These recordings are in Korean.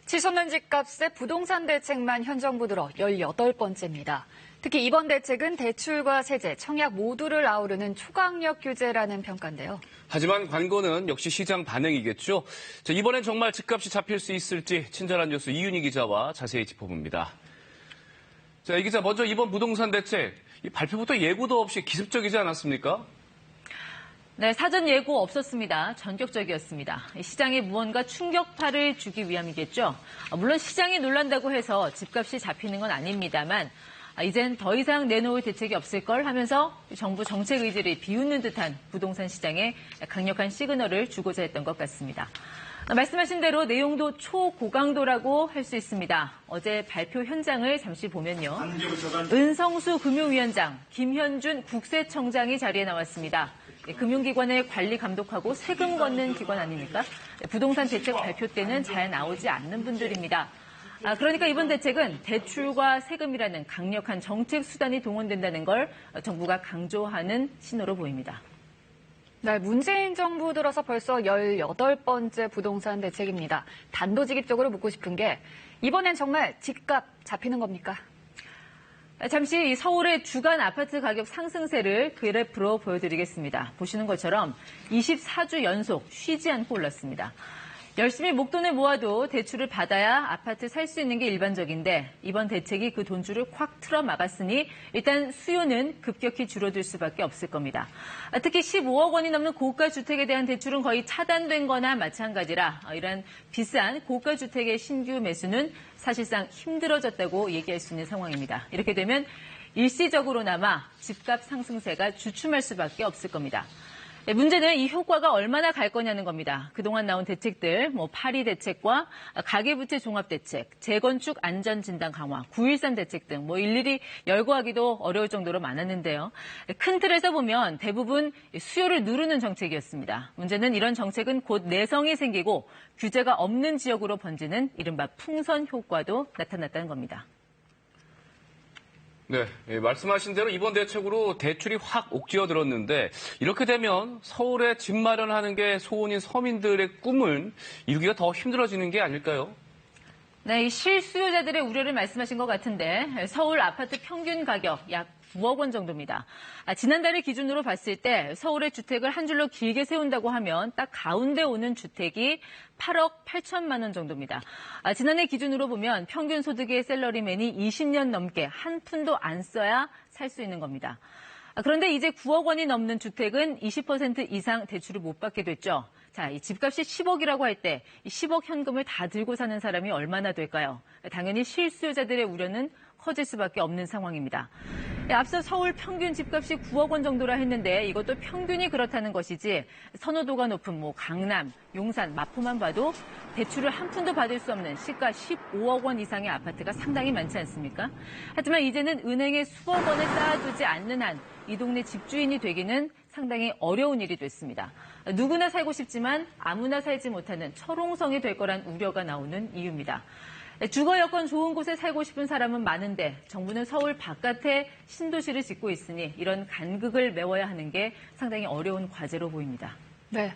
치솟는 집값에 부동산 대책만 현 정부 들어 18번째입니다. 특히 이번 대책은 대출과 세제, 청약 모두를 아우르는 초강력 규제라는 평가인데요. 하지만 관건은 역시 시장 반응이겠죠. 자, 이번엔 정말 집값이 잡힐 수 있을지 친절한 뉴스 이윤희 기자와 자세히 짚어봅니다. 자, 이 기자 먼저 이번 부동산 대책 이 발표부터 예고도 없이 기습적이지 않았습니까? 네, 사전 예고 없었습니다. 전격적이었습니다. 시장에 무언가 충격파를 주기 위함이겠죠. 물론 시장이 놀란다고 해서 집값이 잡히는 건 아닙니다만 이젠 더 이상 내놓을 대책이 없을 걸 하면서 정부 정책 의지를 비웃는 듯한 부동산 시장에 강력한 시그널을 주고자 했던 것 같습니다. 말씀하신 대로 내용도 초고강도라고 할 수 있습니다. 어제 발표 현장을 잠시 보면요. 은성수 금융위원장, 김현준 국세청장이 자리에 나왔습니다. 금융기관을 관리 감독하고 세금 걷는 기관 아닙니까? 부동산 대책 발표 때는 잘 나오지 않는 분들입니다. 그러니까 이번 대책은 대출과 세금이라는 강력한 정책 수단이 동원된다는 걸 정부가 강조하는 신호로 보입니다. 네, 문재인 정부 들어서 벌써 18번째 부동산 대책입니다. 단도직입적으로 묻고 싶은 게 이번엔 정말 집값 잡히는 겁니까? 잠시 서울의 주간 아파트 가격 상승세를 그래프로 보여드리겠습니다. 보시는 것처럼 24주 연속 쉬지 않고 올랐습니다. 열심히 목돈을 모아도 대출을 받아야 아파트 살 수 있는 게 일반적인데 이번 대책이 그 돈줄을 콱 틀어 막았으니 일단 수요는 급격히 줄어들 수밖에 없을 겁니다. 특히 15억 원이 넘는 고가 주택에 대한 대출은 거의 차단된 거나 마찬가지라 이런 비싼 고가 주택의 신규 매수는 사실상 힘들어졌다고 얘기할 수 있는 상황입니다. 이렇게 되면 일시적으로나마 집값 상승세가 주춤할 수밖에 없을 겁니다. 문제는 이 효과가 얼마나 갈 거냐는 겁니다. 그동안 나온 대책들, 파리 대책과 가계부채 종합대책, 재건축 안전진단 강화, 9.13 대책 등 일일이 열거하기도 어려울 정도로 많았는데요. 큰 틀에서 보면 대부분 수요를 누르는 정책이었습니다. 문제는 이런 정책은 곧 내성이 생기고 규제가 없는 지역으로 번지는 이른바 풍선 효과도 나타났다는 겁니다. 네, 말씀하신 대로 이번 대책으로 대출이 확 옥죄어들었는데 이렇게 되면 서울에 집 마련하는 게 소원인 서민들의 꿈을 이루기가 더 힘들어지는 게 아닐까요? 네, 이 실수요자들의 우려를 말씀하신 것 같은데 서울 아파트 평균 가격 약 9억 원 정도입니다. 지난달을 기준으로 봤을 때 서울의 주택을 한 줄로 길게 세운다고 하면 딱 가운데 오는 주택이 8억 8천만 원 정도입니다. 지난해 기준으로 보면 평균 소득의 셀러리맨이 20년 넘게 한 푼도 안 써야 살 수 있는 겁니다. 그런데 이제 9억 원이 넘는 주택은 20% 이상 대출을 못 받게 됐죠. 자, 이 집값이 10억이라고 할 때 10억 현금을 다 들고 사는 사람이 얼마나 될까요? 당연히 실수요자들의 우려는 커질 수밖에 없는 상황입니다. 앞서 서울 평균 집값이 9억 원 정도라 했는데 이것도 평균이 그렇다는 것이지 선호도가 높은 강남, 용산, 마포만 봐도 대출을 한 푼도 받을 수 없는 시가 15억 원 이상의 아파트가 상당히 많지 않습니까? 하지만 이제는 은행에 수억 원을 쌓아두지 않는 한 이 동네 집주인이 되기는 상당히 어려운 일이 됐습니다. 누구나 살고 싶지만 아무나 살지 못하는 철옹성이 될 거란 우려가 나오는 이유입니다. 주거 여건 좋은 곳에 살고 싶은 사람은 많은데 정부는 서울 바깥에 신도시를 짓고 있으니 이런 간극을 메워야 하는 게 상당히 어려운 과제로 보입니다. 네,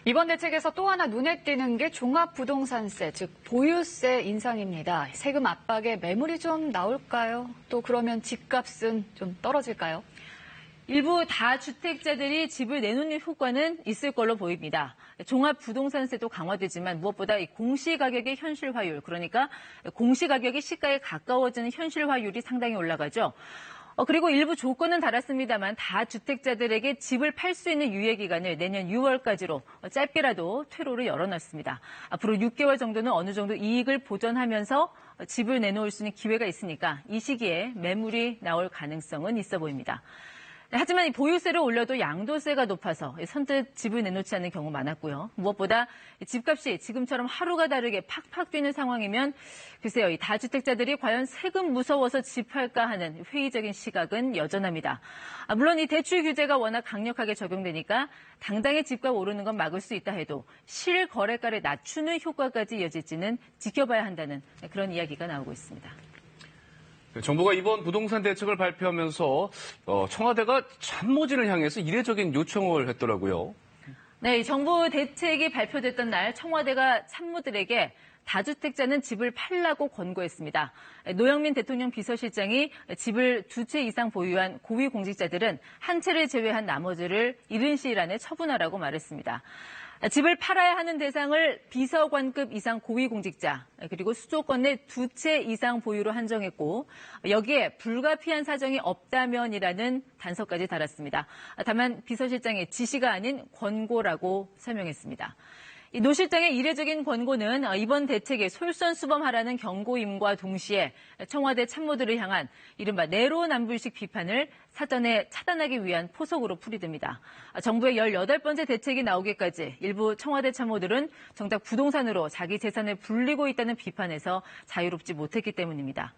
이번 대책에서 또 하나 눈에 띄는 게 종합부동산세, 즉 보유세 인상입니다. 세금 압박에 매물이 좀 나올까요? 또 그러면 집값은 좀 떨어질까요? 일부 다주택자들이 집을 내놓는 효과는 있을 걸로 보입니다. 종합부동산세도 강화되지만 무엇보다 이 공시가격의 현실화율, 그러니까 공시가격이 시가에 가까워지는 현실화율이 상당히 올라가죠. 그리고 일부 조건은 달았습니다만 다주택자들에게 집을 팔 수 있는 유예기간을 내년 6월까지로 짧게라도 퇴로를 열어놨습니다. 앞으로 6개월 정도는 어느 정도 이익을 보전하면서 집을 내놓을 수 있는 기회가 있으니까 이 시기에 매물이 나올 가능성은 있어 보입니다. 하지만 이 보유세를 올려도 양도세가 높아서 선뜻 집을 내놓지 않는 경우 많았고요. 무엇보다 집값이 지금처럼 하루가 다르게 팍팍 뛰는 상황이면 글쎄요, 이 다주택자들이 과연 세금 무서워서 집할까 하는 회의적인 시각은 여전합니다. 물론 이 대출 규제가 워낙 강력하게 적용되니까 당장의 집값 오르는 건 막을 수 있다 해도 실거래가를 낮추는 효과까지 이어질지는 지켜봐야 한다는 그런 이야기가 나오고 있습니다. 정부가 이번 부동산 대책을 발표하면서 청와대가 참모진을 향해서 이례적인 요청을 했더라고요. 네, 정부 대책이 발표됐던 날 청와대가 참모들에게 다주택자는 집을 팔라고 권고했습니다. 노영민 대통령 비서실장이 집을 2채 이상 보유한 고위공직자들은 한 채를 제외한 나머지를 이른 시일 안에 처분하라고 말했습니다. 집을 팔아야 하는 대상을 비서관급 이상 고위공직자 그리고 수도권 내 2채 이상 보유로 한정했고 여기에 불가피한 사정이 없다면이라는 단서까지 달았습니다. 다만 비서실장의 지시가 아닌 권고라고 설명했습니다. 노 실장의 이례적인 권고는 이번 대책에 솔선수범하라는 경고임과 동시에 청와대 참모들을 향한 이른바 내로남불식 비판을 사전에 차단하기 위한 포석으로 풀이됩니다. 정부의 18번째 대책이 나오기까지 일부 청와대 참모들은 정작 부동산으로 자기 재산을 불리고 있다는 비판에서 자유롭지 못했기 때문입니다.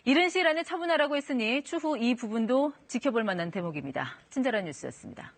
이른 시일 안에 처분하라고 했으니 추후 이 부분도 지켜볼 만한 대목입니다. 친절한 뉴스였습니다.